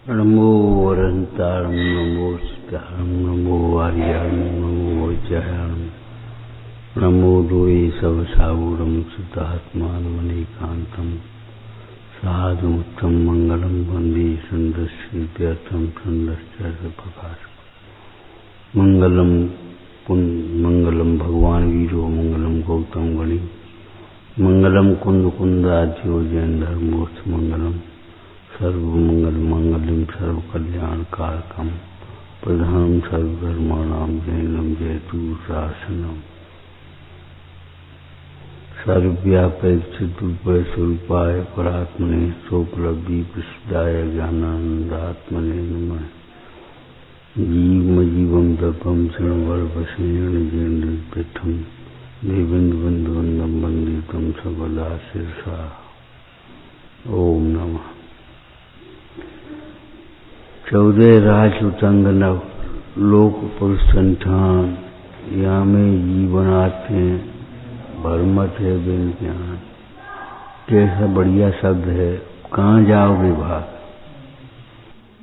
नमो वरन्तारं नमो सीतारं नमो आर्याणं नमो वज्रायणं नमो लोये सवसावुरं सुतात्मानमनेकान्तं साधुमुत्तम मंगलम वंदे संदस्यर्थम संदस्य मंगलम भगवान वीरो मंगलम गौतम गणि मंगलम कुंद कुंदाध्यो जैन धर्मोर्थ मंगलम सर्वमंगल मंगलम सर्व कल्याण कारकम प्रधानम सर्वधर्माणाम जैनम जयतु शासनम सर्वव्यापैक्षुपय स्वरूपाय परात्मने सोपलब्धि प्रसिद्धाय ज्ञानानंदात्मने नमः। जीवम तपम क्षणवर्भसेन जेन्द्रपीठम देवेन्द्र बंधुवंदम वंदितम सबदा शिरसा। ओम नमः। 14 राजउतंग नव लोक पुरुष संठान या में जीवनार्थ भरमत है बिन ज्ञान। कैसा बढ़िया शब्द है। कहाँ जाओगे भाग।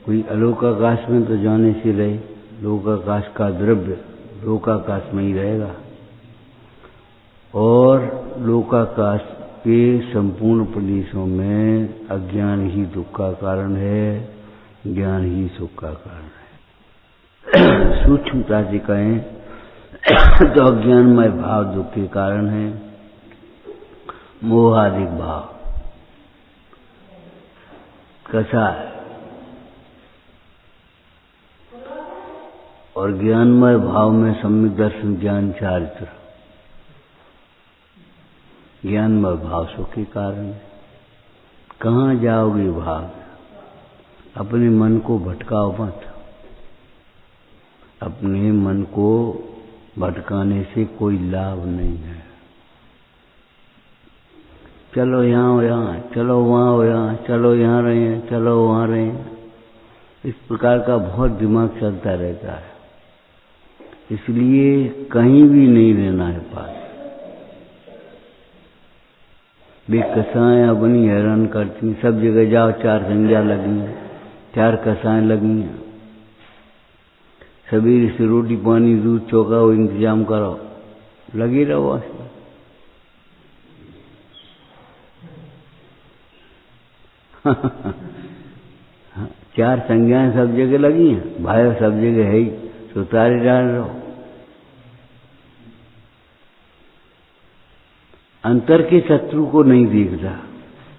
कोई अलोकाकाश में तो जाने से रहे। लोकाकाश का द्रव्य लोकाकाश में ही रहेगा और लोकाकाश के संपूर्ण प्रदेशों में अज्ञान ही दुख का कारण है, ज्ञान ही सुख का कारण है। सूक्ष्मता से कहें तो अज्ञानमय भाव दुख के कारण है, मोहादिक भाव कसा है और ज्ञानमय भाव में सम्यक दर्शन ज्ञान चारित्र। ज्ञानमय भाव सुख के कारण है। कहाँ जाओगे भाग। अपने मन को भटकाओ मत। अपने मन को भटकाने से कोई लाभ नहीं है। चलो यहाँ हो यहाँ, चलो वहाँ हो यहाँ, चलो यहाँ रहे, चलो वहाँ रहे। इस प्रकार का बहुत दिमाग चलता रहता है। इसलिए कहीं भी नहीं रहना है पास। बेकसाएं बनी हैरान करती। सब जगह जाओ 4 संज्ञा लगी, 4 कसाएं लगी हैं। सवेरे से रोटी पानी दूध चौका हो इंतजाम करो, लगे रहो। 4 संज्ञाएं सब जगह लगी हैं। भाई सब जगह है ही तो तारे डाल रहो। अंतर के शत्रु को नहीं देखता,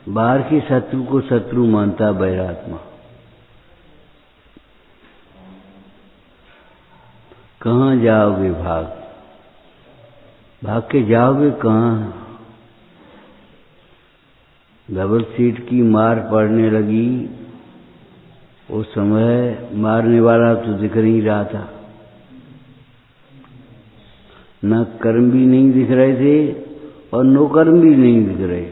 बाहर के शत्रु को शत्रु मानता बैरात्मा। कहाँ जाओगे भाग। भाग के जाओगे कहाँ। धवल सेठ की मार पड़ने लगी। उस समय मारने वाला तो दिख नहीं रहा था। न कर्म भी नहीं दिख रहे थे और नो कर्म भी नहीं दिख रहे।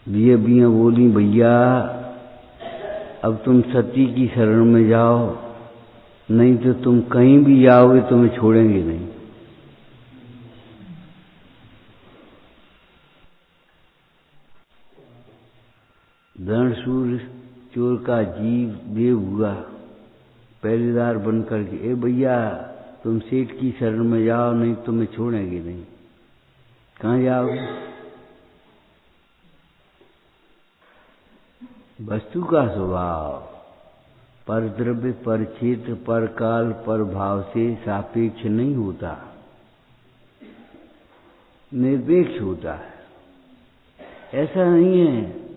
बिया बोली भैया अब तुम सती की शरण में जाओ, नहीं तो तुम कहीं भी जाओगे तुम्हें छोड़ेंगे नहीं। धनसूर चोर का जीव देव हुआ पहरेदार बनकर के। ए भैया तुम सेठ की शरण में जाओ, नहीं तुम्हें छोड़ेंगे नहीं। कहाँ जाओगे। वस्तु का स्वभाव पर द्रव्य पर क्षेत्र पर काल पर भाव से सापेक्ष नहीं होता, निरपेक्ष होता है। ऐसा नहीं है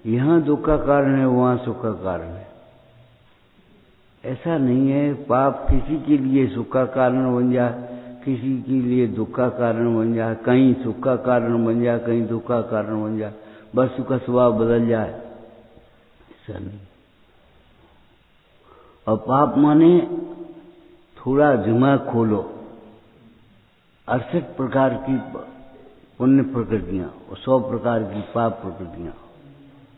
यहाँ दुख का कारण है वहाँ सुख का कारण है। ऐसा नहीं है। पाप किसी के लिए सुख का कारण बन जाए, किसी के लिए दुख का कारण बन जाए, कहीं सुख का कारण बन जाए, कहीं दुख का कारण बन जाए, बस उसका स्वभाव बदल जाए। ऐसा नहीं। और पाप माने थोड़ा दिमाग खोलो। 68 प्रकार की पुण्य प्रकृतियां और 100 प्रकार की पाप प्रकृतियां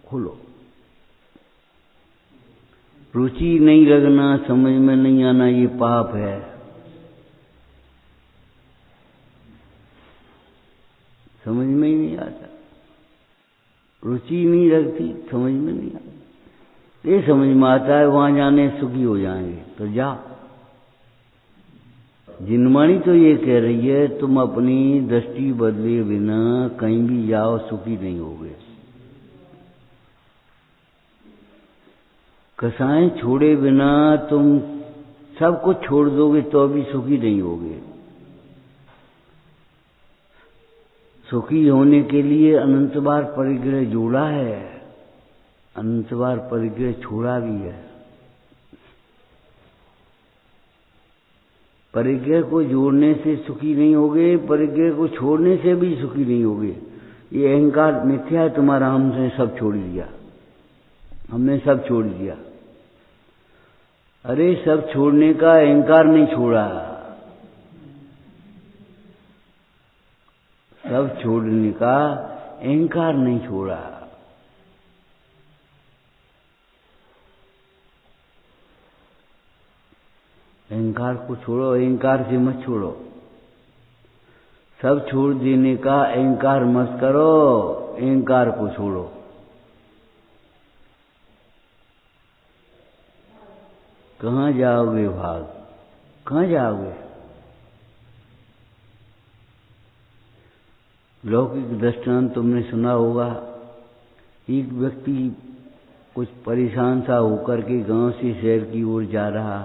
खोलो। रुचि नहीं लगना, समझ में नहीं आना, ये पाप है। समझ में ही नहीं आता। रुचि नहीं लगती, समझ में नहीं आती। ये समझ में आता है वहां जाने सुखी हो जाएंगे, तो जा। जिनवाणी तो ये कह रही है तुम अपनी दृष्टि बदले बिना कहीं भी जाओ सुखी नहीं होगे। कसाएं छोड़े बिना तुम सब कुछ छोड़ दोगे तो भी सुखी नहीं होगे। सुखी होने के लिए अनंत बार परिग्रह जोड़ा है, अनंत बार परिग्रह छोड़ा भी है। परिग्रह को जोड़ने से सुखी नहीं होगे, परिग्रह को छोड़ने से भी सुखी नहीं होगे। ये अहंकार मिथ्या है तुम्हारा, हमने सब छोड़ दिया, हमने सब छोड़ दिया। अरे सब छोड़ने का अहंकार नहीं छोड़ा, सब छोड़ने का अहंकार नहीं छोड़ा। अहंकार को छोड़ो, अहंकार से मत छोड़ो। सब छोड़ देने का अहंकार मत करो, अहंकार को छोड़ो। कहाँ जाओगे भाग, कहाँ जाओगे? लौकिक दृष्टांत तुमने सुना होगा। एक व्यक्ति कुछ परेशान सा होकर के गांव से शहर की ओर जा रहा।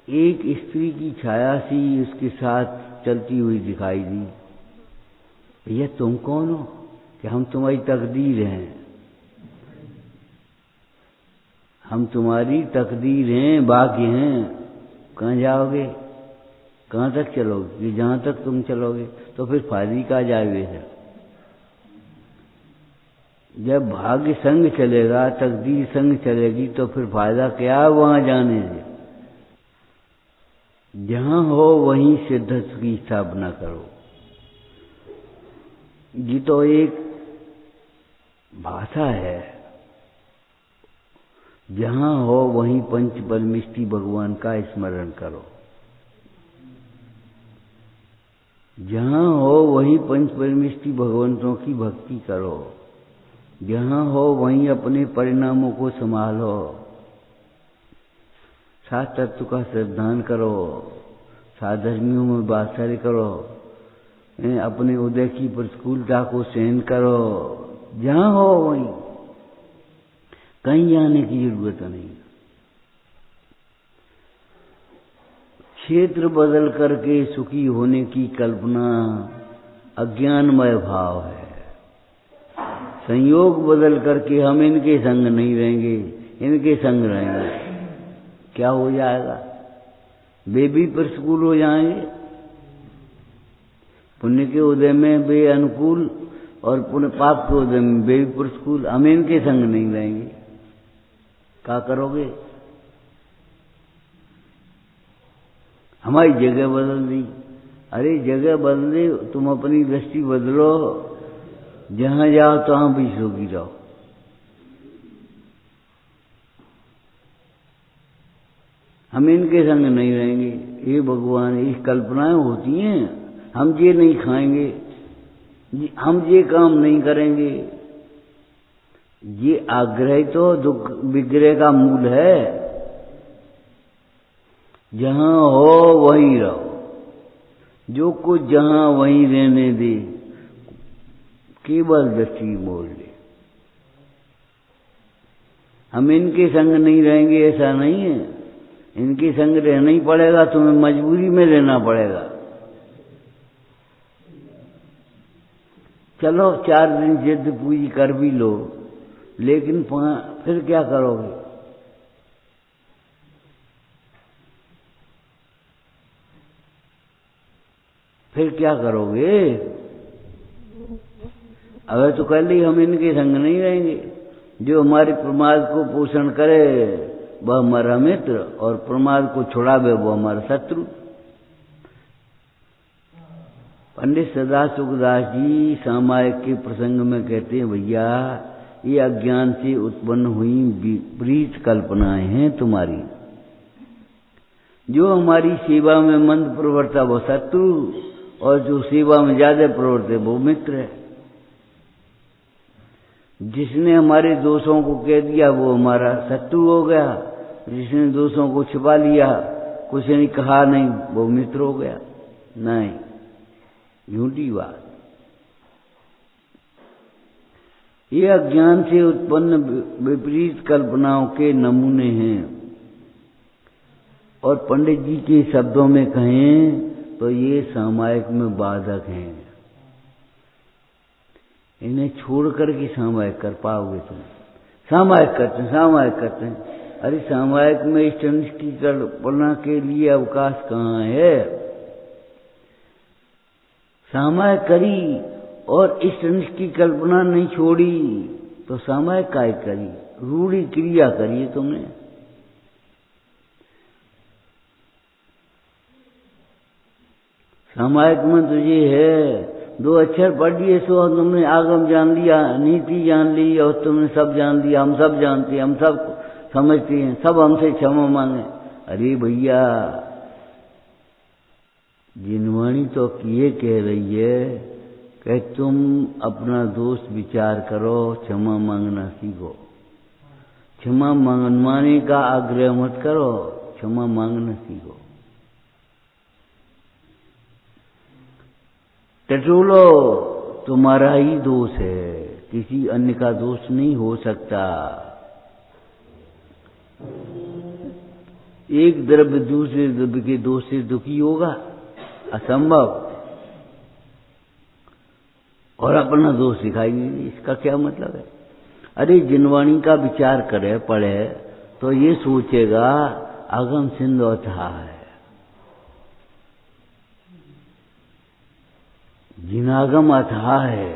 एक स्त्री की छाया सी उसके साथ चलती हुई दिखाई दी। भैया तुम कौन हो? कि हम तुम्हारी तकदीर हैं, हम तुम्हारी तकदीर हैं, भाग्य हैं। कहाँ जाओगे, कहाँ तक चलोगे? कि जहाँ तक तुम चलोगे। तो फिर फायदे का जाओगे सर? जब भाग्य संग चलेगा, तकदीर संग चलेगी, तो फिर फायदा क्या वहां जाने से? जहां हो वहीं सिद्धत्व की स्थापना करो। ये तो एक भाषा है। जहां हो वहीं पंच परमिष्टि भगवान का स्मरण करो। जहां हो वहीं पंच परमिष्टि भगवंतों की भक्ति करो। जहां हो वहीं अपने परिणामों को संभालो। सात तत्व का श्रद्धान करो, साधर्मियों में वात्सल्य करो, अपने उदय की प्रतिकूलता को सहन करो। जहां हो वहीं, कहीं जाने की जरूरत नहीं। क्षेत्र बदल करके सुखी होने की कल्पना अज्ञानमय भाव है। संयोग बदल करके हम इनके संग नहीं रहेंगे, इनके संग रहेंगे, क्या हो जाएगा? वे भी प्रतिकूल हो जाएंगे। पुण्य के उदय में वे अनुकूल और पुण्य पाप के उदय में वे भी प्रतिकूल। हम इनके संग नहीं रहेंगे, क्या करोगे? हमारी जगह बदल दी। अरे जगह बदले, तुम अपनी दृष्टि बदलो। जहां जाओ तहां भी सुखी रहो। हम इनके संग नहीं रहेंगे। ये भगवान, ये कल्पनाएं होती हैं। हम ये नहीं खाएंगे, हम ये काम नहीं करेंगे। ये आग्रह तो दुख विग्रह का मूल है। जहां हो वहीं रहो। जो कुछ जहां वहीं रहने दे, केवल दृष्टि मोड़ ले। हम इनके संग नहीं रहेंगे ऐसा नहीं है। इनके संग रहना ही पड़ेगा, तुम्हें मजबूरी में रहना पड़ेगा। चलो 4 दिन जिद पूरी कर भी लो, लेकिन फिर क्या करोगे? फिर क्या करोगे? अगर तो कह ली हम इनके संग नहीं रहेंगे। जो हमारे प्रमाद को पोषण करे वह हमारा मित्र, और प्रमाद को छुड़ावे वो हमारा शत्रु। पंडित सदा सुखदास जी सामायिक के प्रसंग में कहते हैं, भैया ये अज्ञान से उत्पन्न हुई विपरीत कल्पनाएं हैं तुम्हारी। जो हमारी सेवा में मंद प्रवृत्त है वो शत्रु, और जो सेवा में ज्यादा प्रवृत्त है वो मित्र है। जिसने हमारे दोषों को कह दिया वो हमारा शत्रु हो गया, जिसने दोषों को छिपा लिया, कुछ नहीं कहा नहीं, वो मित्र हो गया। नहीं, झूठी बात। ये अज्ञान से उत्पन्न विपरीत कल्पनाओं के नमूने हैं, और पंडित जी के शब्दों में कहें तो ये सामायिक में बाधक हैं। इन्हें छोड़कर के सामायिक कर पाओगे तुम? सामायिक करते हैं। अरे सामायिक में इष्टनिष्ठ की कल्पना के लिए अवकाश कहाँ है? सामायिक करी और इष्टनिष्ठ की कल्पना नहीं छोड़ी तो सामायिक काय करी? रूढ़ी क्रिया करी तुमने। सामायिक में तुझे है 2 अक्षर पढ़ लिए सो तुमने आगम जान लिया, नीति जान ली, और तुमने सब जान लिया। हम सब जानते हैं, हम सब समझते हैं, सब हमसे क्षमा मांगे। अरे भैया, जिनवाणी तो ये कह रही है कि तुम अपना दोष विचार करो, क्षमा मांगना सीखो। क्षमा मांगने का आग्रह मत करो, क्षमा मांगना सीखो। टटोलो, तुम्हारा ही दोष है, किसी अन्य का दोष नहीं हो सकता। एक द्रव्य दूसरे द्रव्य के दोष से दुखी होगा? असंभव। और अपना दोष दिखाई नहीं, इसका क्या मतलब है? अरे जिनवाणी का विचार करे, पढ़े तो ये सोचेगा अगम सिंधु अथाह है, जिनागम अथाह है,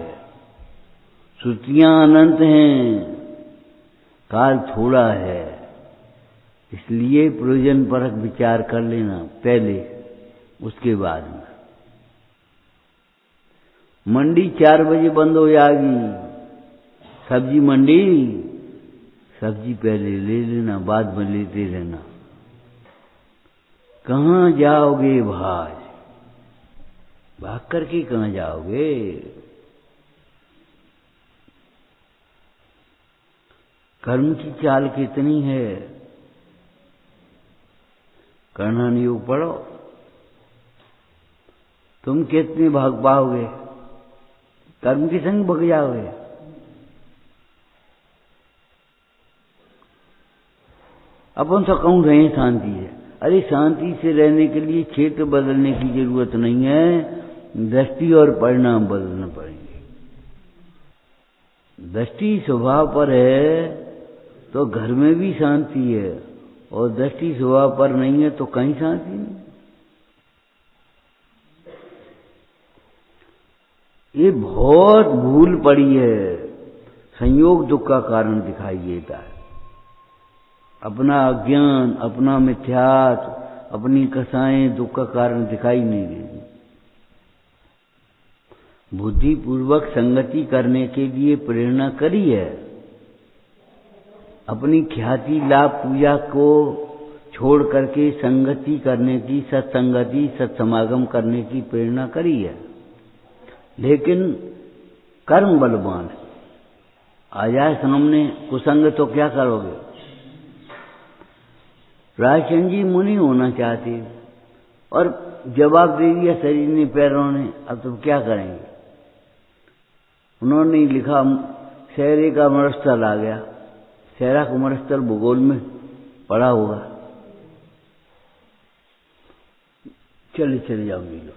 श्रुतियां अनंत हैं, काल थोड़ा है। इसलिए प्रयोजन परक विचार कर लेना पहले, उसके बाद में। मंडी 4 बजे बंद हो जाएगी, सब्जी मंडी, सब्जी पहले ले लेना, बाद में लेते रहना। कहाँ जाओगे भाई? भाग करके कहाँ जाओगे? कर्म की चाल कितनी है? कर्णन योग पढ़ो, तुम कितने भाग पाओगे? कर्म के संग भग जाओगे। अपन तो कहूँ रहे शांति है। अरे शांति से रहने के लिए क्षेत्र बदलने की जरूरत नहीं है, दृष्टि और परिणाम बदलना पड़ेंगे। दृष्टि स्वभाव पर है तो घर में भी शांति है, और दृष्टि स्वभाव पर नहीं है तो कहीं शांति नहीं। ये बहुत भूल पड़ी है। संयोग दुख का कारण दिखाई देता है। अपना अज्ञान, अपना मिथ्यात्व, अपनी कसाएं दुख का कारण दिखाई नहीं देती। बुद्धिपूर्वक संगति करने के लिए प्रेरणा करी है। अपनी ख्याति लाभ पूजा को छोड़ करके संगति करने की, सत्संगति सत्समागम करने की प्रेरणा करी है। लेकिन कर्म बलवान है। आ जाए सामने कुसंग तो क्या करोगे? राजचंद जी मुनि होना चाहते और जवाब दे दिया शरीर ने, पैरों ने, अब तुम क्या करेंगे? उन्होंने लिखा शहरे का मरुस्थल आ गया। शहरा का मरुस्थल भूगोल में पड़ा होगा। चले चले जाओगे लोग,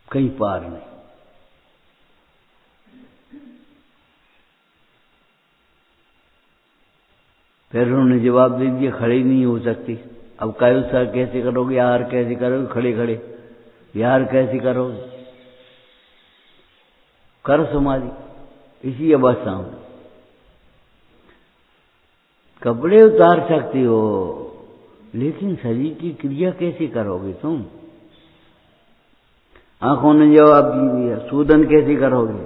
कहीं पार नहीं। फिर उन्होंने जवाब दे दिया खड़े ही नहीं हो सकती। अब कायु सर कैसे करोगे? यार कैसे करोगे? खड़े खड़े यार कैसे करोगे? करो समाधि। इसी अवस्था में कपड़े उतार सकते हो, लेकिन शरीर की क्रिया कैसे करोगे तुम? आंखों ने जवाब दे दिया, सूदन कैसे करोगे?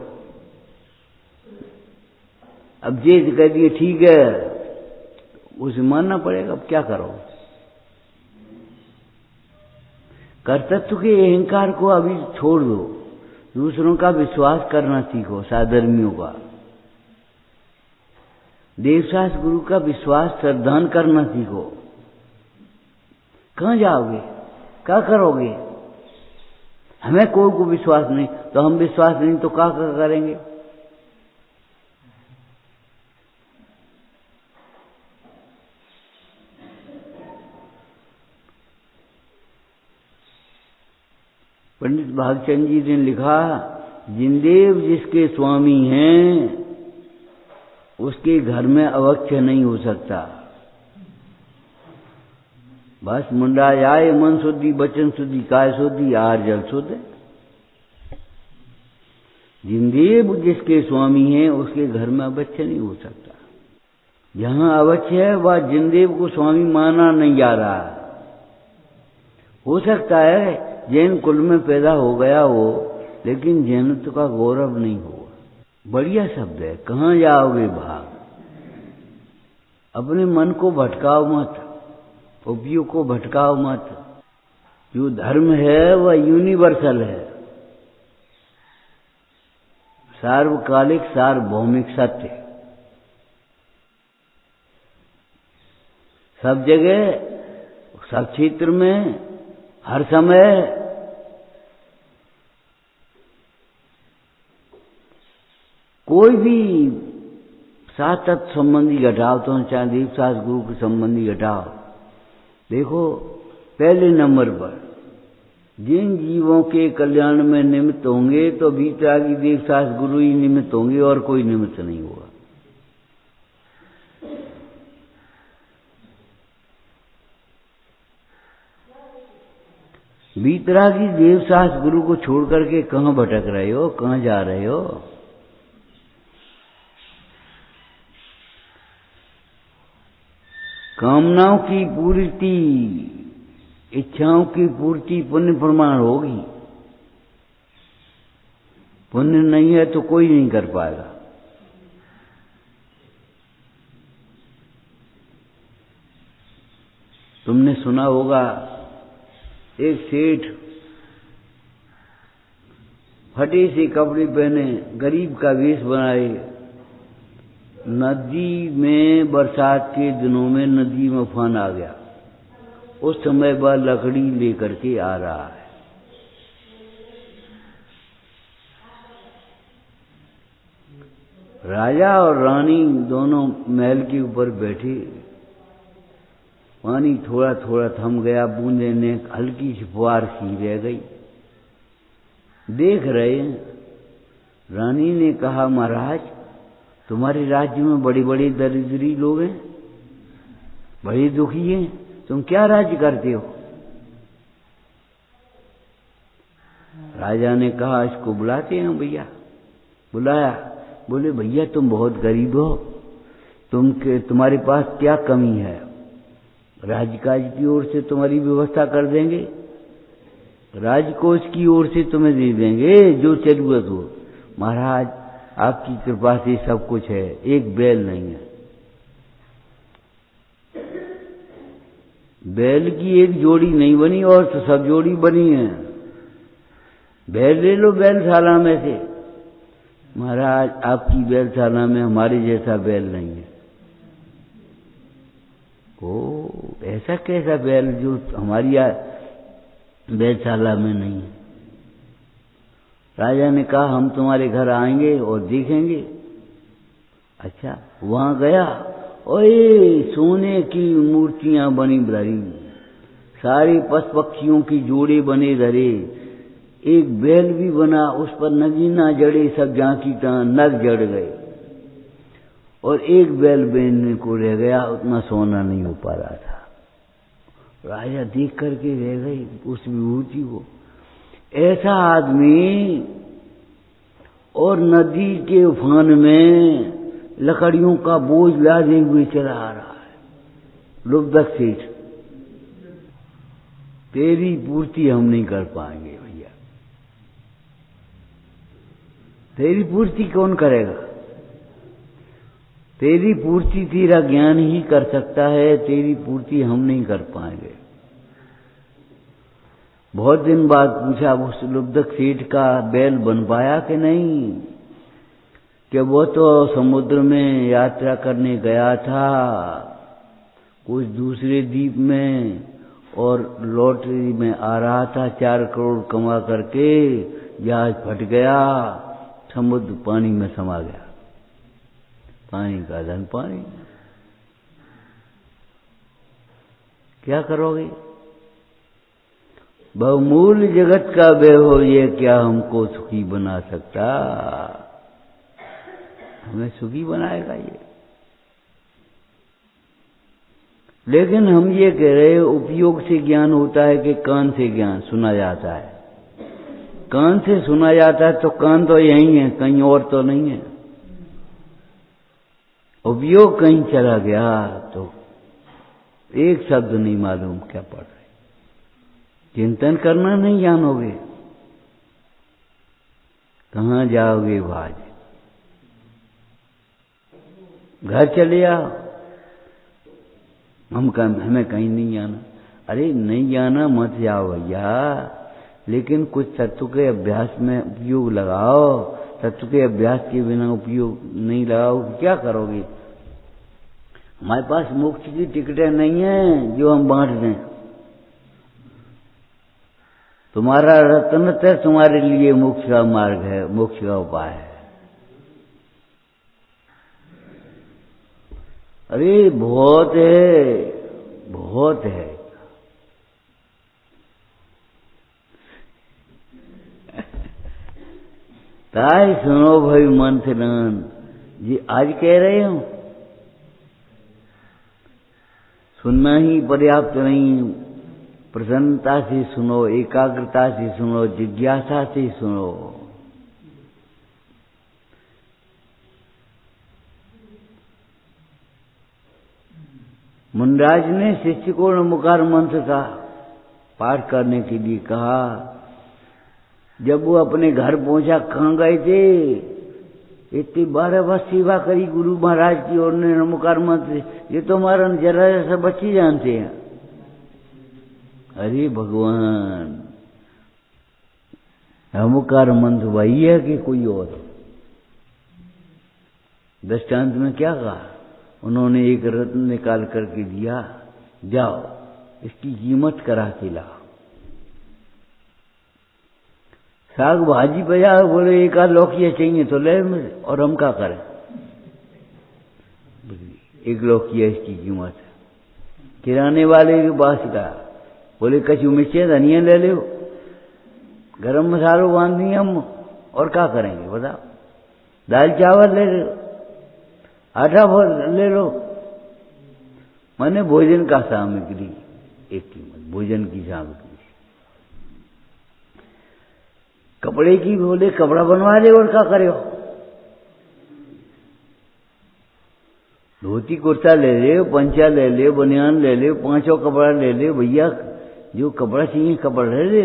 अब जे कह दिए ठीक है, उसे मानना पड़ेगा। अब क्या करो? कर्तृत्व के अहंकार को अभी छोड़ दो, दूसरों का विश्वास करना सीखो, साधर्मियों का। देवशास्त्र गुरु का विश्वास श्रद्धान करना सीखो। कहाँ जाओगे, क्या करोगे? हमें कोई को विश्वास नहीं, तो हम विश्वास नहीं तो क्या करेंगे? पंडित भागचंद जी ने लिखा, जिनदेव जिसके स्वामी हैं उसके घर में अवक्ष्य नहीं हो सकता। बस मुंडा आए, मन शुद्धि, वचन शुद्धि, काय शुद्धि, आहार जल शुद्ध। जिनदेव जिसके स्वामी हैं उसके घर में अवक्ष्य नहीं हो सकता। जहां अवक्ष्य है वह जिनदेव को स्वामी माना नहीं जा रहा। हो सकता है जैन कुल में पैदा हो गया हो, लेकिन जैनत्व का गौरव नहीं हुआ। बढ़िया शब्द है। कहाँ जाओगे भाग? अपने मन को भटकाओ मत, उपयोग को भटकाओ मत। जो धर्म है वह यूनिवर्सल है, सार्वकालिक सार्वभौमिक सत्य। सब जगह, सब क्षेत्र में, हर समय कोई भी शास्त्र संबंधी घटाओ, तो चाहे देवशास्त्र गुरु के संबंधी घटाओ। देखो, पहले नंबर पर जिन जीवों के कल्याण में निमित्त होंगे तो वीतरागी देवशास्त्र गुरु ही निमित्त होंगे और कोई निमित्त नहीं होगा। वीतरागी देवशास्त्र गुरु को छोड़ करके कहाँ भटक रहे हो, कहाँ जा रहे हो? कामनाओं की पूर्ति, इच्छाओं की पूर्ति पुण्य प्रमाण होगी। पुण्य नहीं है तो कोई नहीं कर पाएगा। तुमने सुना होगा, एक सेठ फटे से कपड़े पहने, गरीब का वेश बनाए, नदी में बरसात के दिनों में नदी में उफान आ गया। उस समय वह लकड़ी लेकर के आ रहा है। राजा और रानी दोनों महल के ऊपर बैठे। पानी थोड़ा थोड़ा थम गया, बूंदे ने हल्की सी फुहार सी रह गई। देख रहे, रानी ने कहा, महाराज तुम्हारे राज्य में बड़े बड़े दरिद्री लोग हैं, बड़े दुखी हैं, तुम क्या राज्य करते हो? राजा ने कहा, इसको बुलाते हैं भैया। बुलाया, बोले भैया तुम बहुत गरीब हो, तुम्हारे पास क्या कमी है? राजकाज की ओर से तुम्हारी व्यवस्था कर देंगे, राजकोष की ओर से तुम्हें दे देंगे जो जरूरत हो। महाराज आपकी कृपा से सब कुछ है, एक बैल नहीं है। बैल की एक जोड़ी नहीं बनी और तो सब जोड़ी बनी है। बैल ले लो बैलशाला में से। महाराज आपकी बैलशाला में हमारे जैसा बैल नहीं है। ओ, ऐसा कैसा बैल जो हमारी बैलशाला में नहीं है? राजा ने कहा, हम तुम्हारे घर आएंगे और देखेंगे। अच्छा, वहां गया, ओए सोने की मूर्तियां बनी धरी, सारे पशु पक्षियों की जोड़े बने धरे, एक बैल भी बना, उस पर नगीना जड़े, सब झांकी नग जड़ गए, और एक बैल बेचने को रह गया, उतना सोना नहीं हो पा रहा था। राजा देख करके रह गई उस विभूति को। ऐसा आदमी और नदी के उफान में लकड़ियों का बोझ लादे हुए चला आ रहा है। लुब्धक सेठ, तेरी पूर्ति हम नहीं कर पाएंगे भैया। तेरी पूर्ति कौन करेगा? तेरी पूर्ति तेरा ज्ञान ही कर सकता है, तेरी पूर्ति हम नहीं कर पाएंगे। बहुत दिन बाद पूछा, उस लुब्धक सेठ का बैल बन पाया कि नहीं? कि वो तो समुद्र में यात्रा करने गया था कुछ दूसरे द्वीप में, और लॉटरी में आ रहा था 4 करोड़ कमा करके, जहाज फट गया, समुद्र पानी में समा गया। पानी का धन पानी। क्या करोगे? बहुमूल्य जगत का वैभव ये क्या हमको सुखी बना सकता? हमें सुखी बनाएगा ये। लेकिन हम ये कह रहे हैं उपयोग से ज्ञान होता है कि कान से ज्ञान सुना जाता है? कान से सुना जाता है तो कान तो यही है, कहीं और तो नहीं है। उपयोग कहीं चला गया तो एक शब्द नहीं मालूम क्या पढ़ रहे। चिंतन करना नहीं जानोगे, कहाँ जाओगे बाज? घर चले आओ, हमें कहीं नहीं जाना। अरे नहीं जाना मत जाओ भैया, लेकिन कुछ तत्व के अभ्यास में उपयोग लगाओ। तत्व के अभ्यास के बिना उपयोग नहीं लगाओ क्या करोगे? हमारे पास मोक्ष की टिकटें नहीं है जो हम बांट दें। तुम्हारा रत्न तुम्हारे लिए मोक्ष का मार्ग है, मोक्ष का उपाय है। अरे बहुत है, बहुत है। ताई सुनो भाई मंथन जी, आज कह रहे हो सुनना ही पर्याप्त नहीं, प्रसन्नता से सुनो, एकाग्रता से सुनो, जिज्ञासा से सुनो। मुंडराज ने शिष्य को नमोकार मंत्र का पाठ करने के लिए कहा। जब वो अपने घर पहुंचा, कहाँ गए थे? इतनी 12 वर्ष सेवा करी गुरु महाराज की, और ने नमोकार मंत्र, ये तो हमारा जरा जैसा बच्चे जानते हैं। अरे भगवान, नमोकार मंत्र वही है कि कोई और? दृष्टांत में क्या कहा? उन्होंने एक रत्न निकाल करके दिया, जाओ इसकी कीमत करा के लाओ। साग भाजी बाजार, बोले एक आध लौकिया चाहिए तो ले मुझे, और हम क्या करें? एक लौकिया इसकी कीमत है। किराने वाले के पास गया, बोले कचू मिर्चे धनिया ले लो, गरम मसालो बांध दिए हम, और क्या करेंगे बताओ? दाल चावल ले लो, आटा ले लो। माने भोजन का सामग्री एक कीमत, भोजन की सामग्री। कपड़े की बोले कपड़ा बनवा ले, और क्या करे? धोती कुर्ता ले ले, पंचा ले ले, बनियान ले ले, 5 कपड़ा ले ले भैया, जो कपड़ा चाहिए कपड़ा ले ले।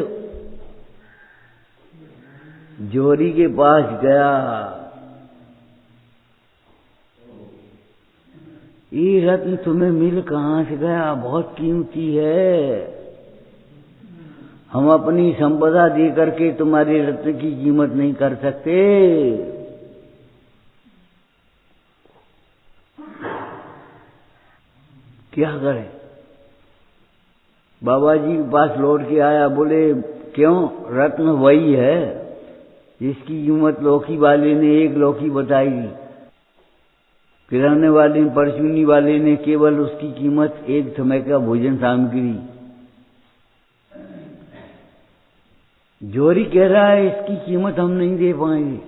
जोहरी के पास गया, ये रत्न तुम्हें मिल कहाँ से गया? बहुत कीमती है, हम अपनी संपदा दे करके तुम्हारे रत्न की कीमत नहीं कर सकते। क्या करें? बाबा जी के पास लौट के आया, बोले क्यों? रत्न वही है जिसकी कीमत लौकी वाले ने 1 लौकी बताई, किराने वाले, परचूनी वाले ने केवल उसकी कीमत 1 समय का भोजन सामग्री। जोरी कह रहा है इसकी कीमत हम नहीं दे पाएंगे।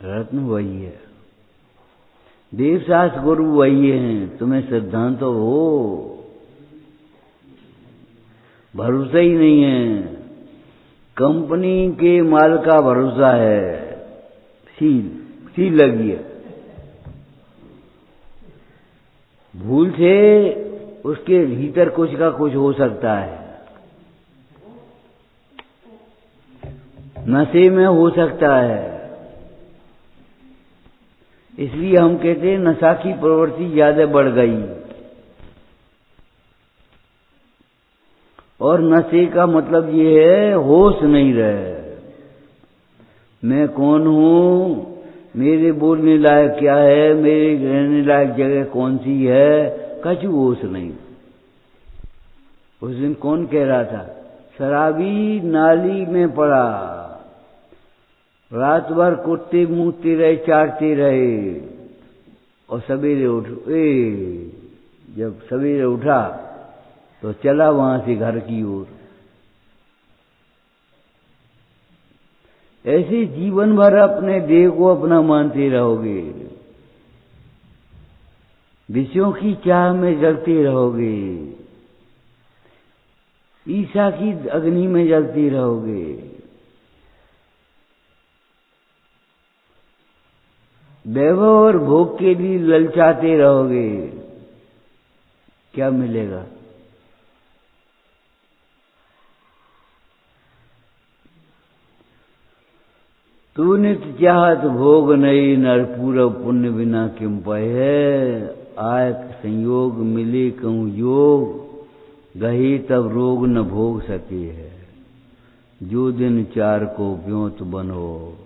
रत्न वही है, देवशास्त्र गुरु वही हैं, तुम्हें सिद्धांत तो हो, भरोसा ही नहीं है। कंपनी के माल का भरोसा है, सील लगी है, भूल से उसके भीतर कुछ का कुछ हो सकता है, नशे में हो सकता है। इसलिए हम कहते हैं नशा की प्रवृत्ति ज्यादा बढ़ गई, और नशे का मतलब ये है होश नहीं रहे। मैं कौन हूं, मेरे बोलने लायक क्या है, मेरे रहने लायक जगह कौन सी है, कछु होश नहीं। उस दिन कौन कह रहा था, शराबी नाली में पड़ा, रात भर कुत्ते मूतते रहे, चाटते रहे, और सवेरे जब सवेरे उठा तो चला वहां से घर की ओर। ऐसे जीवन भर अपने देह को अपना मानते रहोगे, विषयों की चाह में जलते रहोगे, ईर्ष्या की अग्नि में जलते रहोगे। वैभव और भोग के लिए ललचाते रहोगे, क्या मिलेगा? तू नित चाहत भोग नहीं, नर पूरब पुण्य बिना किम पाए। आय संयोग मिले कहूँ योग, गही तब रोग न भोग सके है। जो दिन चार को ब्योत बनो,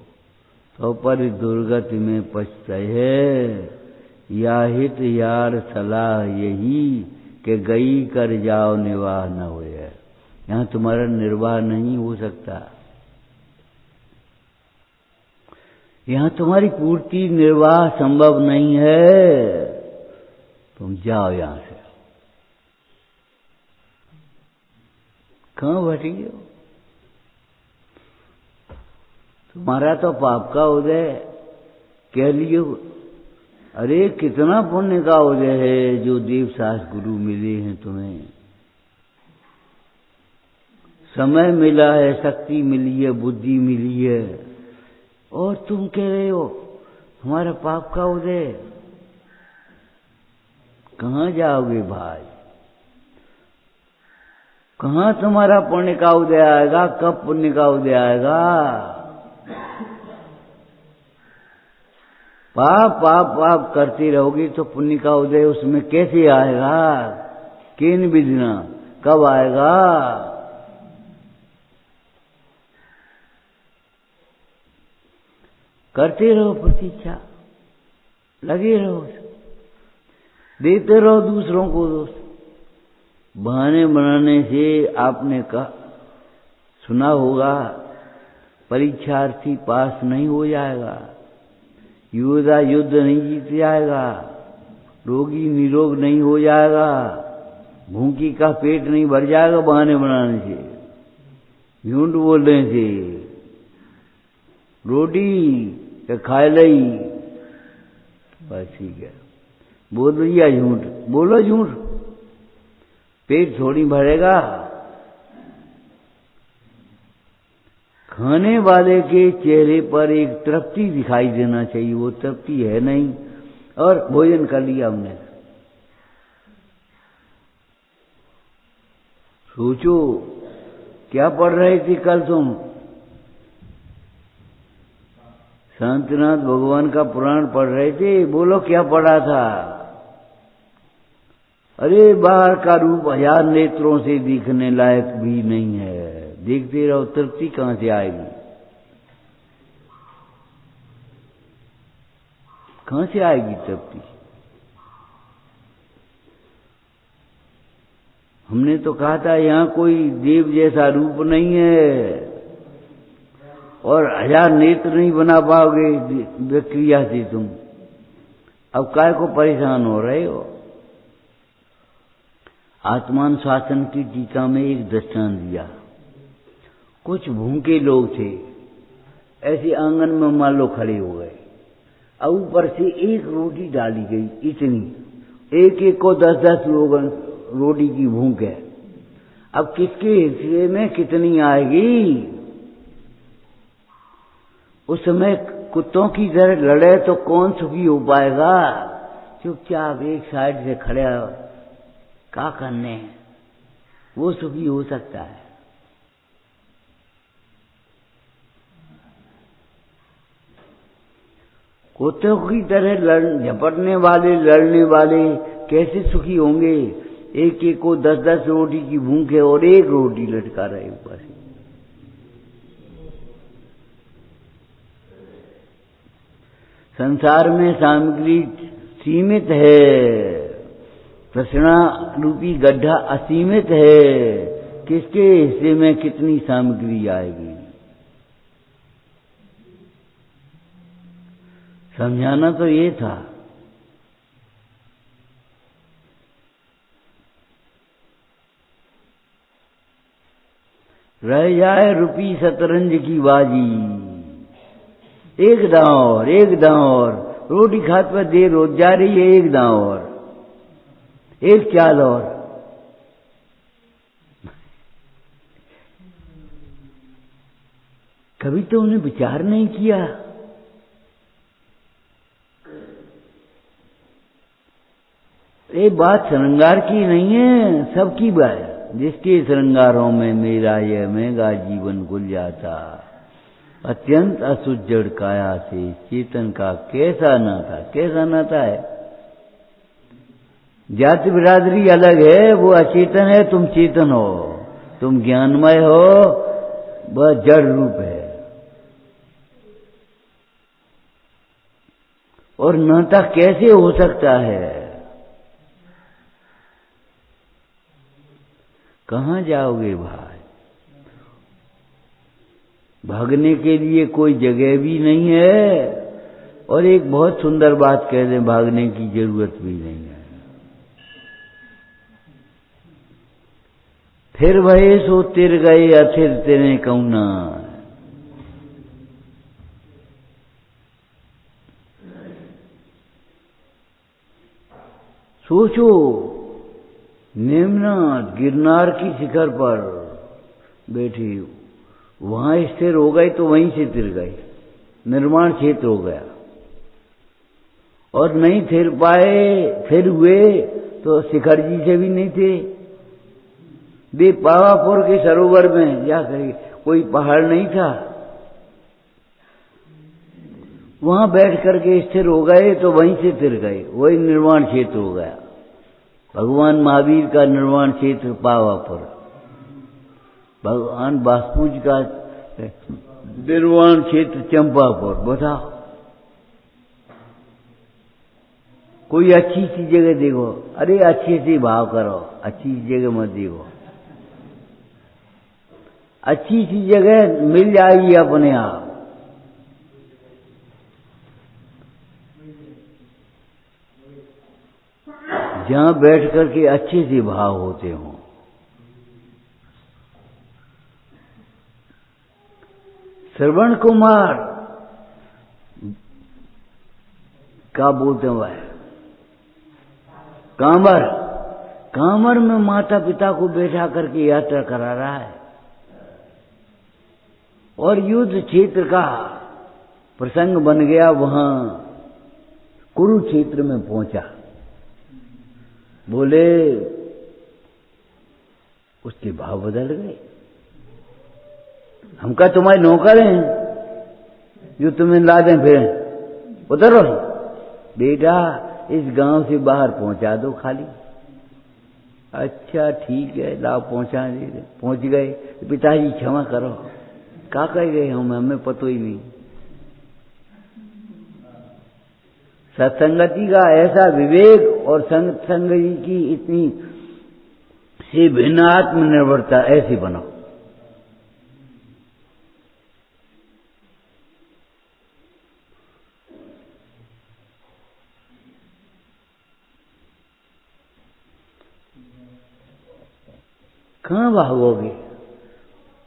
तो पर दुर्गति में पछताए है। या हित यार सलाह यही, कि गई कर जाओ निर्वाह न होए। यहाँ तुम्हारा निर्वाह नहीं हो सकता, यहाँ तुम्हारी पूर्ति निर्वाह संभव नहीं है। तुम जाओ यहां से। कहां बैठी हो? तुम्हारा तो पाप का उदय कह लियो। अरे कितना पुण्य का उदय है जो देव सास गुरु मिले हैं तुम्हें। समय मिला है, शक्ति मिली है, बुद्धि मिली है, और तुम कह रहे हो हमारा पाप का उदय। कहां जाओगे भाई? कहां तुम्हारा पुण्य का उदय आएगा? कब पुण्य का उदय आएगा? पाप पाप पाप करती रहोगी तो पुण्य का उदय उसमें कैसे आएगा? किन विधिना कब आएगा? करते रहो प्रतीक्षा, लगे रहो, देते रहो दूसरों को दोष। बहाने बनाने से आपने कहा सुना होगा, परीक्षार्थी पास नहीं हो जाएगा, योद्धा युद्ध नहीं जीत जाएगा, रोगी निरोग नहीं हो जाएगा, भूखी का पेट नहीं भर जाएगा बहाने बनाने से, झूठ बोलने से। रोटी खाए लई, बस ठीक है, बोल दिया झूठ, बोलो झूठ, पेट थोड़ी भरेगा। खाने वाले के चेहरे पर एक तृप्ति दिखाई देना चाहिए, वो तृप्ति है नहीं, और भोजन कर लिया हमने। सोचो क्या पढ़ रहे थे कल तुम? शांतिनाथ भगवान का पुराण पढ़ रहे थे, बोलो क्या पढ़ा था? अरे बाहर का रूप हजार नेत्रों से दिखने लायक भी नहीं है, देखते रहो, तृप्ति कहां से आएगी? कहां से आएगी तृप्ति? हमने तो कहा था यहां कोई देव जैसा रूप नहीं है, और हजार नेत्र नहीं बना पाओगे विक्रिया से तुम। अब काय को परेशान हो रहे हो? आत्मान शासन की टीका में एक दृष्टांत दिया। कुछ भूखे लोग थे, ऐसे आंगन में मान लो खड़े हो गए, अब ऊपर से एक रोटी डाली गई, इतनी, एक एक को 10-10 लोग रोटी की भूख है। अब किसके हिस्से में कितनी आएगी? उस समय कुत्तों की तरह लड़े तो कौन सुखी हो पाएगा? चुपचाप एक साइड से खड़े क्या करने, वो सुखी हो सकता है। कुत्तों की तरह झपटने वाले, लड़ने वाले कैसे सुखी होंगे? एक एक को 10-10 रोटी की भूख है और एक रोटी लटका रहे ऊपर से। संसार में सामग्री सीमित है, तृष्णा रूपी गड्ढा असीमित है। किसके हिस्से में कितनी सामग्री आएगी, समझाना तो ये था। रह जाए रुपी शतरंज की बाजी, एक दांव और एक दांव और, रोटी खात पर देर रोज जा रही है, एक दांव और, एक चाल और। कभी तो उन्हें विचार नहीं किया। ये बात श्रृंगार की नहीं है, सबकी बात है। जिसके श्रृंगारों में मेरा यह महंगा जीवन गुल जाता, अत्यंत असुजड़ काया से चेतन का कैसा नाता, कैसा नाता है। जाति बिरादरी अलग है, वो अचेतन है, तुम चेतन हो, तुम ज्ञानमय हो, वह जड़ रूप है। और नाता कैसे हो सकता है? कहाँ जाओगे भाई? भागने के लिए कोई जगह भी नहीं है, और एक बहुत सुंदर बात कह दें, भागने की जरूरत भी नहीं है। फिर भये सो तिर गए, अथिर तेरे कौना। सोचो, नेमनाथ गिरनार की शिखर पर बैठी, वहां स्थिर हो गई तो वहीं से तिर गई, निर्माण क्षेत्र हो गया। और नहीं थिर पाए, फिर हुए तो शिखर जी से भी नहीं थे। वे पावापुर के सरोवर में जाकर, कोई पहाड़ नहीं था, वहां बैठ करके स्थिर हो गए तो वहीं से तिर गए, वही निर्वाण क्षेत्र हो गया। भगवान महावीर का निर्वाण क्षेत्र पावापुर, भगवान वासुपूज का निर्वाण क्षेत्र चंपापुर। बताओ, कोई अच्छी सी जगह देखो, अरे अच्छे से भाव करो, अच्छी सी जगह मत देखो। अच्छी सी जगह मिल जाएगी अपने आप। जहां बैठ करके अच्छे से भाव होते हों। श्रवण कुमार क्या बोलते हैं वह, कांवर, कांवर में माता पिता को बैठा करके यात्रा करा रहा है, और युद्ध क्षेत्र का प्रसंग बन गया। वहां कुरुक्षेत्र में पहुंचा, बोले उसके भाव बदल गए। हम क्या तुम्हारे नौकर हैं जो तुम्हें ला दें, फिर उधर रहो बेटा, इस गांव से बाहर पहुंचा दो खाली। अच्छा ठीक है, लाओ पहुंचा दे। पहुंच गए, पिताजी क्षमा करो, क्या कह गए हम, हमें पता ही नहीं। सत्संगति का ऐसा विवेक और सत्संगति की इतनी से भिन्न आत्मनिर्भरता ऐसी बनाओ। कहां भागोगे?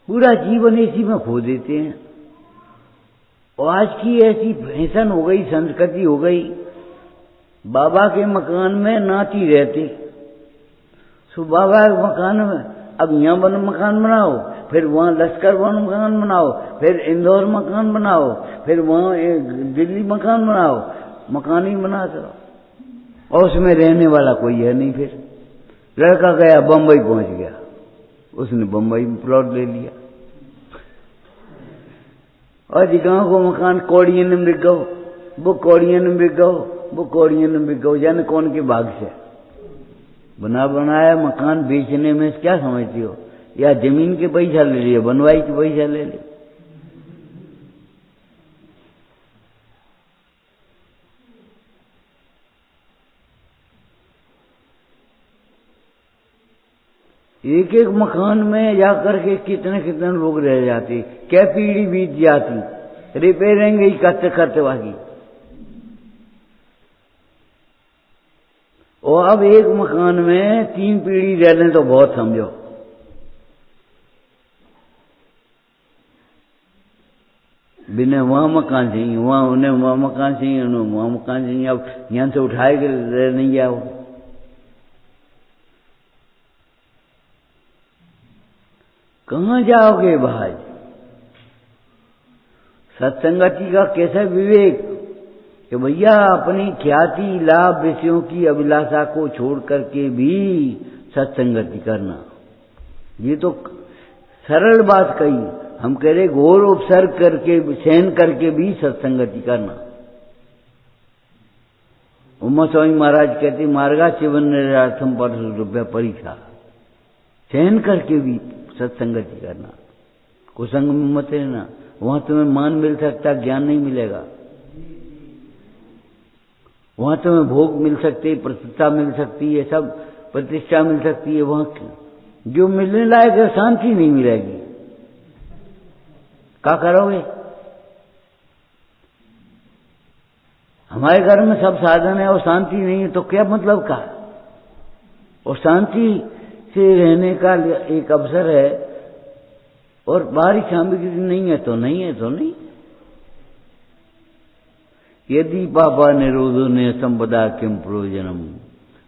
पूरा जीवन इसी में खो देते हैं। और आज की ऐसी फैशन हो गई, संस्कृति हो गई, बाबा के मकान में नाती रहती। सो बाबा के मकान में अब यहाँ मकान बनाओ, फिर वहाँ लश्कर मकान बनाओ, फिर इंदौर मकान बनाओ, फिर वहाँ दिल्ली मकान बनाओ, मकान ही बनाते रहो। और उसमें रहने वाला कोई है नहीं। फिर लड़का गया बम्बई पहुंच गया, उसने बम्बई में प्लॉट ले लिया, और गांव को मकान कौड़ियन में बिक गो, वो कौड़ियन में बिक गो, वो कौड़ियन में बिक गो, जाने कौन के भाग से बनाया मकान बेचने में क्या समझती हो? या जमीन के पैसा ले लिया, बनवाई के पैसा ले लिया। एक एक मकान में जाकर के कितने कितने लोग रह जाते, क्या पीढ़ी बीत जाती रिपेयरिंग ही करते करते बाकी। और अब एक मकान में 3 पीढ़ी रह लें तो बहुत समझो। बिना वहां मकान चाहिए, वहां उन्हें वहां मकान चाहिए, उन्हें वहां मकान चाहिए। अब यहां से उठाए के रह नहीं जाओ। कहां जाओगे भाई? सत्संगति का कैसा विवेक कि भैया अपनी ख्याति लाभ विषयों की अभिलाषा को छोड़ करके भी सत्संगति करना। ये तो सरल बात कही। हम कह रहे घोर उपसर्ग करके सहन करके भी सत्संगति करना। उमा स्वामी महाराज कहते मार्गा चिवन निरार्थम पर रुपया परीक्षा। सहन करके भी सत्संगति करना, कुसंग में मत रहना। वहां तुम्हें मान मिल सकता, ज्ञान नहीं मिलेगा। वहां तुम्हें भोग मिल सकते, प्रतिष्ठा मिल सकती है, सब प्रतिष्ठा मिल सकती है। वहां जो मिलने लायक है शांति नहीं मिलेगी। क्या करोगे? हमारे घर में सब साधन है और शांति नहीं है तो क्या मतलब का? और शांति से रहने का एक अवसर है और बाहरी सामग्री नहीं है तो नहीं है तो नहीं। यदि पापा निरोधो ने संपदा किम प्रयोजनम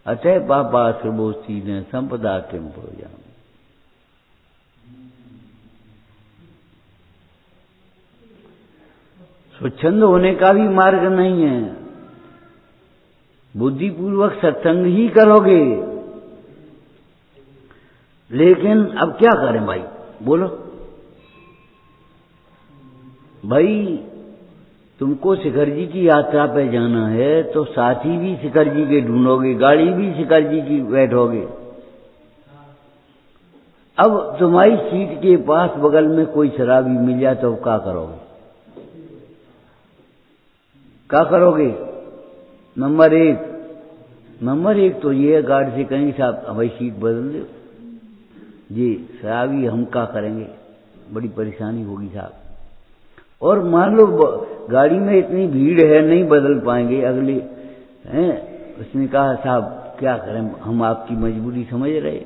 अतः पापा सर्वोस्ती ने संपदा किम प्रयोजनम। स्वच्छंद होने का भी मार्ग नहीं है। बुद्धिपूर्वक सत्संग ही करोगे। लेकिन अब क्या करें भाई? बोलो भाई, तुमको शिखर जी की यात्रा पे जाना है तो साथी भी शिखर जी के ढूंढोगे, गाड़ी भी शिखर जी की बैठोगे। अब तुम्हारी सीट के पास बगल में कोई शराबी मिल जाए तो क्या करोगे? क्या करोगे? नंबर एक तो ये गार्ड से कहेंगे साहब हमारी सीट बदल दो जी, शराबी हम क्या करेंगे, बड़ी परेशानी होगी साहब। और मान लो गाड़ी में इतनी भीड़ है नहीं बदल पाएंगे अगले हैं। उसने कहा साहब क्या करें, हम आपकी मजबूरी समझ रहे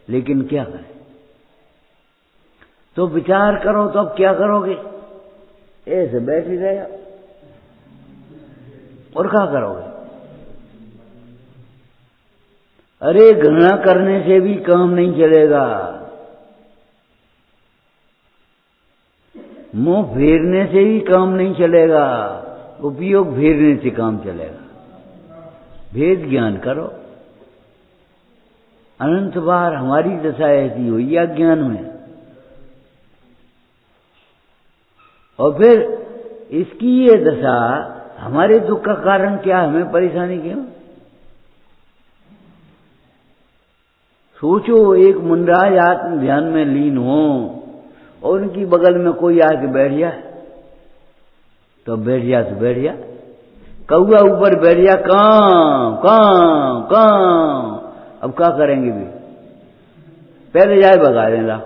लेकिन क्या करें। तो विचार करो तो अब क्या करोगे? ऐसे बैठ ही रहेगा और क्या करोगे? अरे घृणा करने से भी काम नहीं चलेगा, मुंह फेरने से भी काम नहीं चलेगा, उपयोग फेरने से काम चलेगा। भेद ज्ञान करो। अनंत बार हमारी दशा ऐसी हुई अज्ञान में। और फिर इसकी ये दशा हमारे दुख का कारण क्या, हमें परेशानी क्यों? सोचो एक मुंडराज आत्म ध्यान में लीन हो और उनकी बगल में कोई आके बैठ जाए तो बैठ जा तो बैठ जा। कौआ ऊपर बैठ जा, कां कां कां। अब क्या करेंगे भी? पहले जाए भगा देना,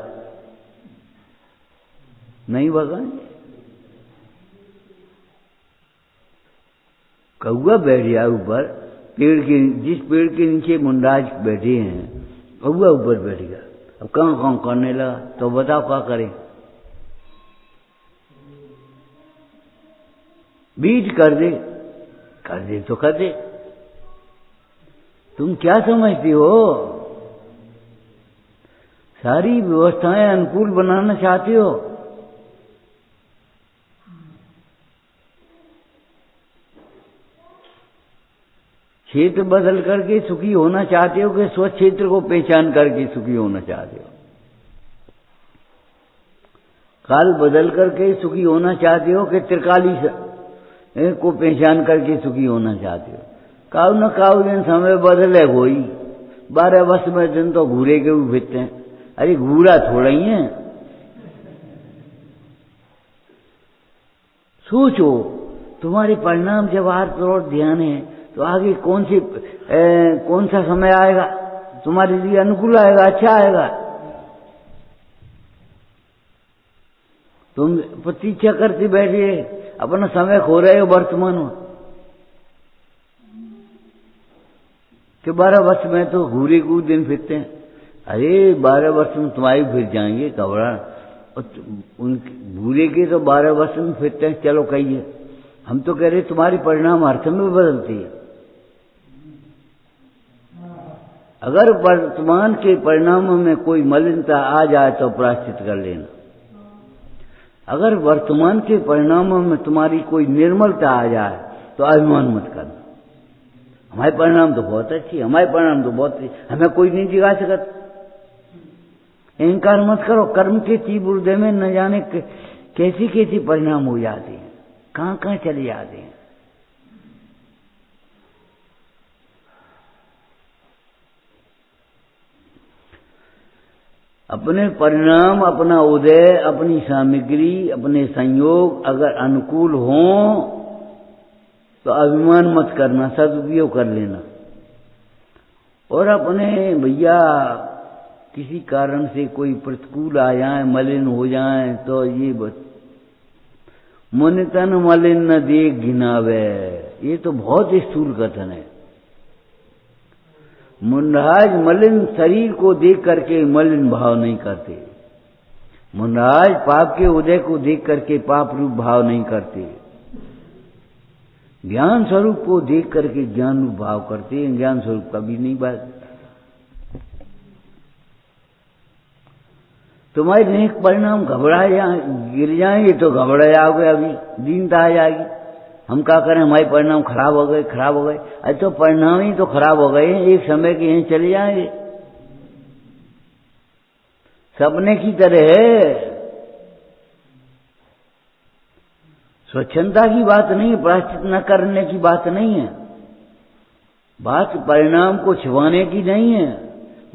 नहीं भगाएंगे। कौआ बैठ जाए ऊपर पेड़ के, जिस पेड़ के नीचे मुंडराज बैठे हैं कौआ ऊपर बैठ गया। अब कां कां करने लगा तो बताओ क्या करें? बीट कर दे तो कर दे। तुम क्या समझते हो? सारी व्यवस्थाएं अनुकूल बनाना चाहते हो। क्षेत्र बदल करके सुखी होना चाहते हो कि स्वच्छ क्षेत्र को पहचान करके सुखी होना चाहते हो? काल बदल करके सुखी होना चाहते हो कि त्रिकाली को पहचान करके सुखी होना चाहते हो? काउ न काउ दिन समय बदले होई, 12 वर्ष में दिन तो घूरे के भी फिरते हैं। अरे घूरा थोड़ा ही है। सोचो तुम्हारे परिणाम जब आर्थ और ध्यान है तो आगे कौन सा समय आएगा तुम्हारे लिए अनुकूल आएगा, अच्छा आएगा? तुम प्रतीक्षा करते बैठे, अपना समय खो रहे हो वर्तमान में कि 12 वर्ष में तो घूरे कूद दिन फिरते हैं। अरे 12 वर्ष में तुम्हारी फिर जाएंगे, घबरा उनके भूरे के तो 12 वर्ष में फिरते हैं। चलो कहिए, हम तो कह रहे तुम्हारी परिणाम हर समय बदलती है। अगर वर्तमान के परिणामों में कोई मलिनता आ जाए तो प्रायश्चित कर लेना। अगर वर्तमान के परिणामों में तुम्हारी कोई निर्मलता आ जाए तो अभिमान मत करना। हमारे परिणाम तो बहुत अच्छी, हमारे परिणाम तो बहुत अच्छी, हमें कोई नहीं जिगा सकता। अहंकार मत करो। कर्म के तीव्र हृदय में न जाने कैसी कैसी परिणाम हो जाते हैं, कहां कहां चले जाते हैं। अपने परिणाम, अपना उदय, अपनी सामग्री, अपने संयोग अगर अनुकूल हों तो अभिमान मत करना, सदुपयोग कर लेना। और अपने भैया किसी कारण से कोई प्रतिकूल आ जाए, मलिन हो जाए तो ये मन तन मलिन न देख घिनावे, ये तो बहुत स्थूल कथन है। मुंडराज मलिन शरीर को देख करके मलिन भाव नहीं करते। मुंडराज पाप के उदय को देख करके पाप रूप भाव नहीं करते। ज्ञान स्वरूप को देख करके ज्ञान रूप भाव करते हैं। ज्ञान स्वरूप कभी नहीं बात। तुम्हारे नेक परिणाम घबरा गिर जाएंगे तो घबरा जाओगे, अभी दीनता आ जाएगी। हम क्या करें, हमारे परिणाम खराब हो गए, खराब हो गए। अरे तो परिणाम ही तो खराब हो गए, एक समय के यहीं चले जाएंगे। सपने की तरह है। स्वच्छंदता की बात नहीं है, प्रायश्चित न करने की बात नहीं है, बात परिणाम को छिपाने की नहीं है,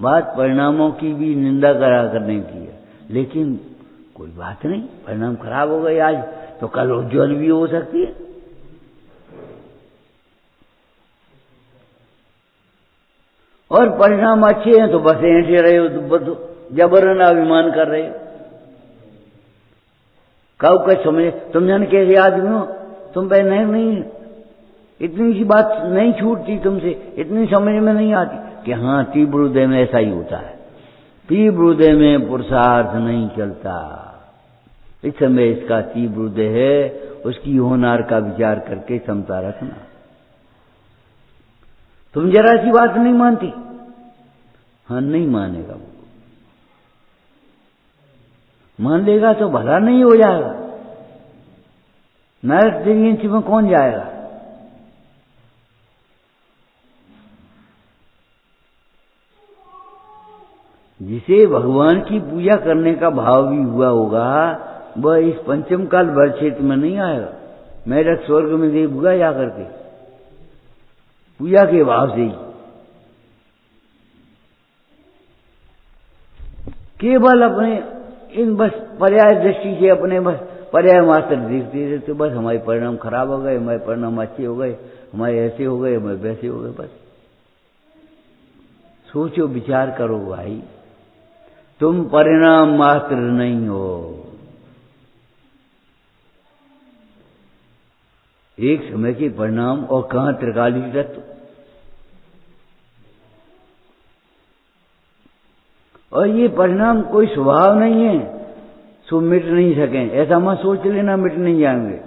बात परिणामों की भी निंदा करने की है। लेकिन कोई बात नहीं, परिणाम खराब हो गए आज तो कल उज्ज्वल भी हो सकती है। और परिणाम अच्छे हैं तो बस ऐसे रहे हो, तो जबरन अभिमान कर रहे हो। कब का समझे, तुम जान कैसे आदमी हो, तुम पे नहीं इतनी सी बात नहीं छूटती तुमसे, इतनी समझ में नहीं आती कि हाँ तीव्र हृदय में ऐसा ही होता है। तीव्र हृदय में पुरुषार्थ नहीं चलता। इस समय इसका तीव्र हृदय है, उसकी होनार का विचार करके क्षमता रखना। तुम जरा सी बात नहीं मानती, हाँ नहीं मानेगा वो, मान लेगा तो भला नहीं हो जाएगा। नरक दिव्य में कौन जाएगा? जिसे भगवान की पूजा करने का भाव भी हुआ होगा वह इस पंचम काल भर क्षेत्र में नहीं आएगा। मेढक स्वर्ग में देवगा जा करके पूजा के भाव से ही केवल अपने इन बस पर्याय दृष्टि से अपने बस पर्याय मात्र देखते रहते। बस हमारे परिणाम खराब हो गए, हमारे परिणाम अच्छे हो गए, हमारे ऐसे हो गए, हमारे वैसे हो गए। बस सोचो, विचार करो भाई, तुम परिणाम मात्र नहीं हो। एक समय के परिणाम और कहां त्रिकालीन तत्व। और ये परिणाम कोई स्वभाव नहीं है, सो मिट नहीं सके, ऐसा मत सोच लेना मिट नहीं जाएंगे।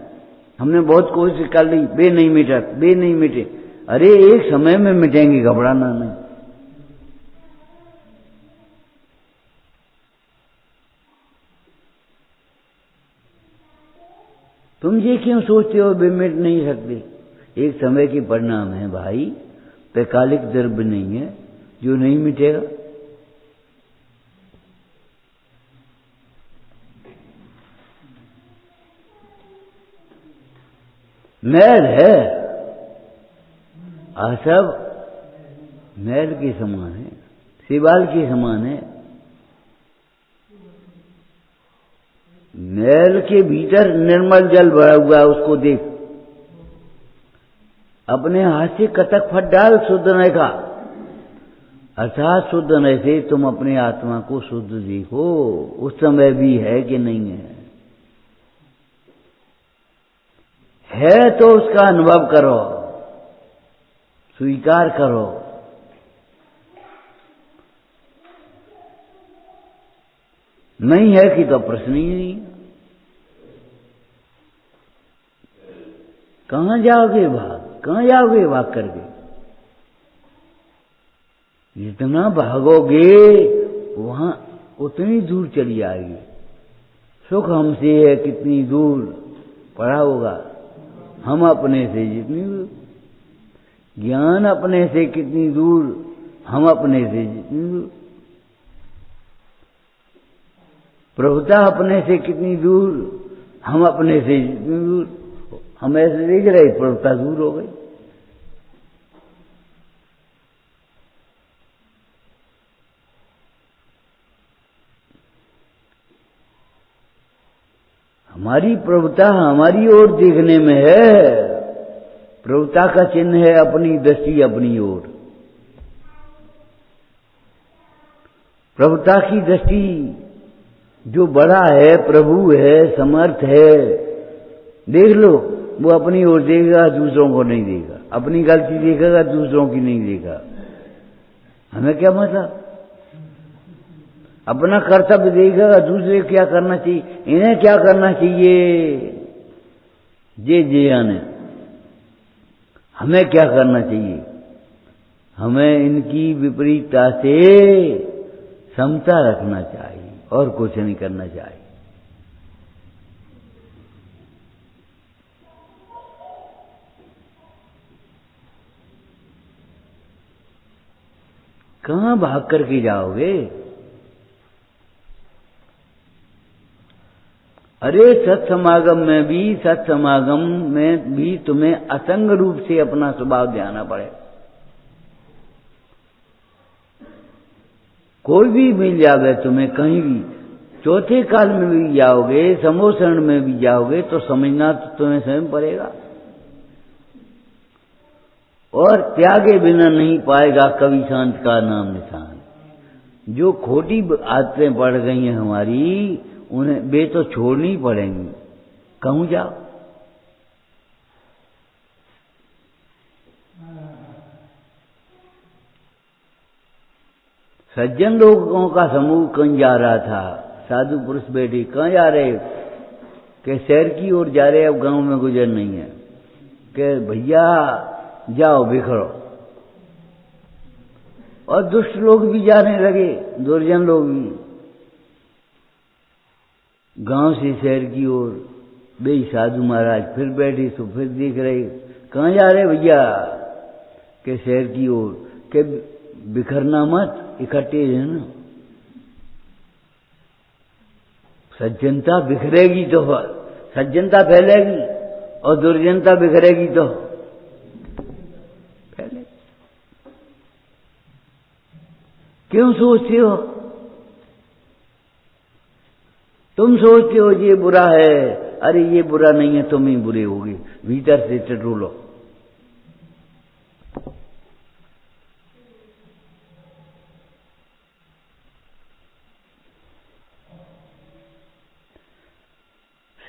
हमने बहुत कोशिश कर ली, बे नहीं मिटे। अरे एक समय में मिटेंगे, घबराना नहीं। तुम ये क्यों सोचते हो वे मिट नहीं सकते? एक समय के परिणाम है भाई, तत्कालिक द्रव्य नहीं है जो नहीं मिटेगा। मैल है, सब मैल के समान है, शिवाल के समान है। मैल के भीतर निर्मल जल भरा हुआ है, उसको देख। अपने हाथ से कतक फट डाल शुद्ध नय का, अर्थात शुद्ध नय से तुम अपने आत्मा को शुद्ध देखो, उस समय भी है कि नहीं है। है तो उसका अनुभव करो, स्वीकार करो। नहीं है कि तो प्रश्न ही नहीं। कहां जाओगे भाग, कहां जाओगे भाग करके? जितना भागोगे वहां उतनी दूर चली जाएगी। सुख हमसे है कितनी दूर पड़ा होगा, हम अपने से जितनी दूर। ज्ञान अपने से कितनी दूर, हम अपने से जितनी दूर। प्रभुता अपने से कितनी दूर, हम अपने से जितनी दूर। हम ऐसे देख रहे प्रभुता दूर हो गई। हमारी प्रभुता हमारी ओर देखने में है। प्रभुता का चिन्ह है अपनी दृष्टि अपनी ओर। प्रभुता की दृष्टि जो बड़ा है, प्रभु है, समर्थ है, देख लो, वो अपनी ओर देखेगा, दूसरों को नहीं देगा। अपनी गलती देखेगा, दूसरों की नहीं देगा। हमें क्या मतलब? अपना कर्तव्य देखेगा, दूसरे क्या करना चाहिए, इन्हें क्या करना चाहिए, जे आने हमें क्या करना चाहिए। हमें इनकी विपरीतता से समता रखना चाहिए और कुछ नहीं करना चाहिए। कहां भाग करके जाओगे? अरे सत्समागम में भी तुम्हें असंग रूप से अपना स्वभाव ध्याना पड़े। कोई भी मिल जावे तुम्हें कहीं भी, चौथे काल में भी जाओगे, समोसरण में भी जाओगे, तो समझना तो तुम्हें स्वयं पड़ेगा। और त्यागे बिना नहीं पाएगा कभी शांत का नाम निशान। जो खोटी आदतें पड़ गई हैं हमारी, उन्हें वे तो छोड़नी पड़ेंगी। कहूं जाओ? सज्जन लोगों का समूह कहीं जा रहा था, साधु पुरुष बैठे, कहाँ जा रहे? के शहर की ओर जा रहे, अब गांव में गुजर नहीं है। के भैया जाओ बिखरो। और दुष्ट लोग भी जाने लगे, दुर्जन लोग भी गांव से शहर की ओर। बे साधु महाराज फिर बैठे तो फिर देख रहे, कहाँ जा रहे भैया? के शहर की ओर। के बिखरना मत, इकट्ठे रहना। सज्जनता बिखरेगी तो सज्जनता फैलेगी, और दुर्जनता बिखरेगी तो फैलेगी। क्यों सोचते हो? तुम सोचते हो ये बुरा है, अरे ये बुरा नहीं है, तुम ही बुरे होगे। भीतर से टटोलो।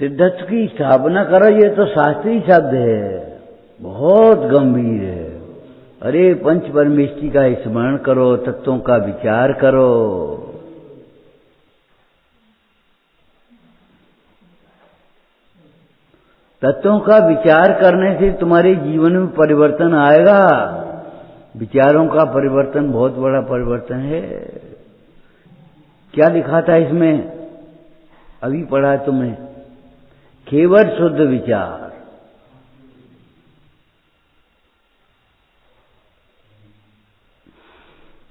सिद्धत्व की स्थापना करो, ये तो शास्त्रीय शब्द है, बहुत गंभीर है। अरे पंच परमेष्टि का स्मरण करो, तत्वों का विचार करो। तत्वों का विचार करने से तुम्हारे जीवन में परिवर्तन आएगा। विचारों का परिवर्तन बहुत बड़ा परिवर्तन है। क्या लिखा था इसमें? अभी पढ़ा तुमने, केवल शुद्ध विचार।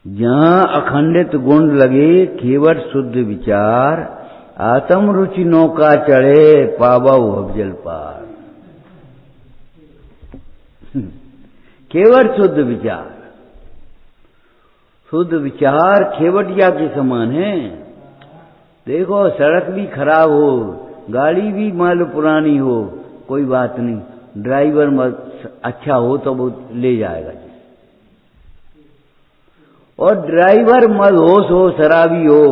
जहां अखंडित गुण लगे, केवल शुद्ध विचार, आत्म रुचि नौका चढ़े, पावो अवजल पार। केवल शुद्ध विचार। शुद्ध विचार खेवटिया के समान है। देखो, सड़क भी खराब हो, गाड़ी भी मान पुरानी हो, कोई बात नहीं, ड्राइवर अच्छा हो तो वो ले जाएगा। और ड्राइवर मदहोश हो, शराबी हो,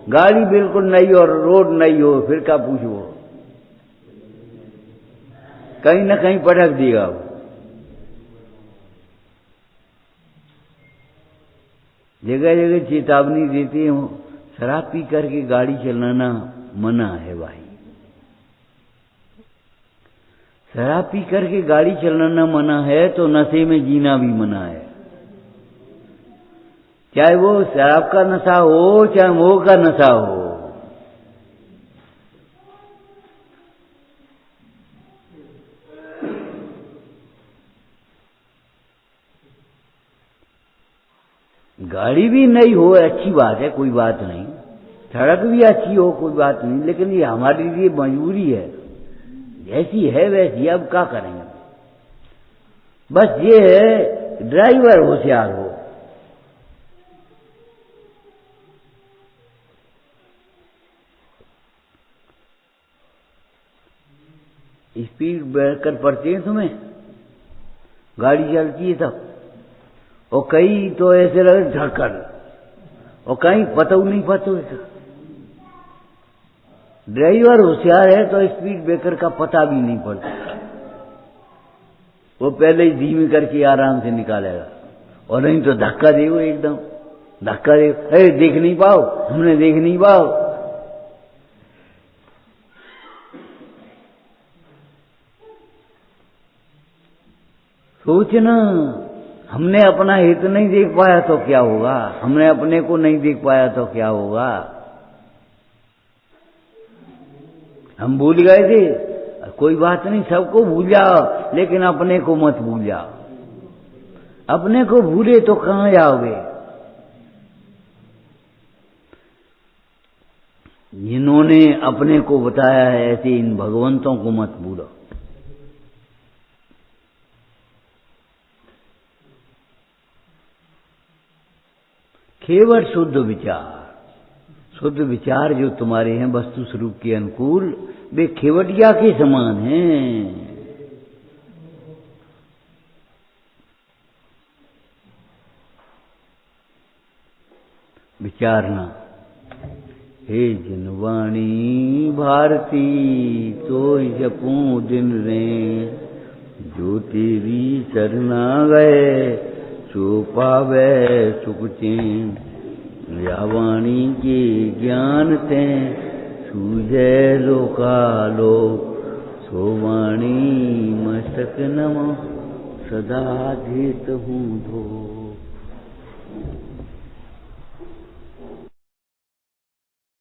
गाड़ी बिल्कुल नहीं और रोड नहीं हो, फिर क्या पूछो? कहीं ना कहीं पटक देगा वो। जगह जगह चेतावनी देते हो, शराब पी करके गाड़ी चलाना मना है भाई। शराब पी करके गाड़ी चलाना मना है तो नशे में जीना भी मना है। चाहे वो शराब का नशा हो चाहे मोह का नशा हो। गाड़ी भी नई हो अच्छी बात है, कोई बात नहीं, सड़क भी अच्छी हो कोई बात नहीं, लेकिन ये हमारे लिए मजबूरी है, जैसी है वैसी, अब क्या करेंगे। बस ये है ड्राइवर होशियार हो। स्पीड ब्रेकर पड़ते हैं तुम्हें, गाड़ी चलती है तब, और कई तो ऐसे लगे धड़कन, और कहीं पता नहीं पता। ड्राइवर होशियार है तो स्पीड ब्रेकर का पता भी नहीं पड़ता, वो पहले ही धीमी करके आराम से निकालेगा। और नहीं तो धक्का देगा, एकदम धक्का दे, अरे देख नहीं पाओ, हमने देख नहीं पाओ। सोचना, हमने अपना हित नहीं देख पाया तो क्या होगा, हमने अपने को नहीं देख पाया तो क्या होगा। हम भूल गए थे, कोई बात नहीं, सबको भूल जाओ, लेकिन अपने को मत भूल जाओ। अपने को भूले तो कहां जाओगे। जिन्होंने अपने को बताया है ऐसे इन भगवंतों को मत भूलो। केवल शुद्ध विचार, शुद्ध विचार जो तुम्हारे हैं वस्तु स्वरूप के अनुकूल, वे खेवटिया के समान हैं। विचारना, हे जिनवाणी भारती तो जपूं दिन रे, जो तेरी शरणा गए सो पावे सुख चैन। या वाणी के ज्ञान ते सूझे लोकालो, सो वाणी मस्तक नमो सदा धीत हूँ धो।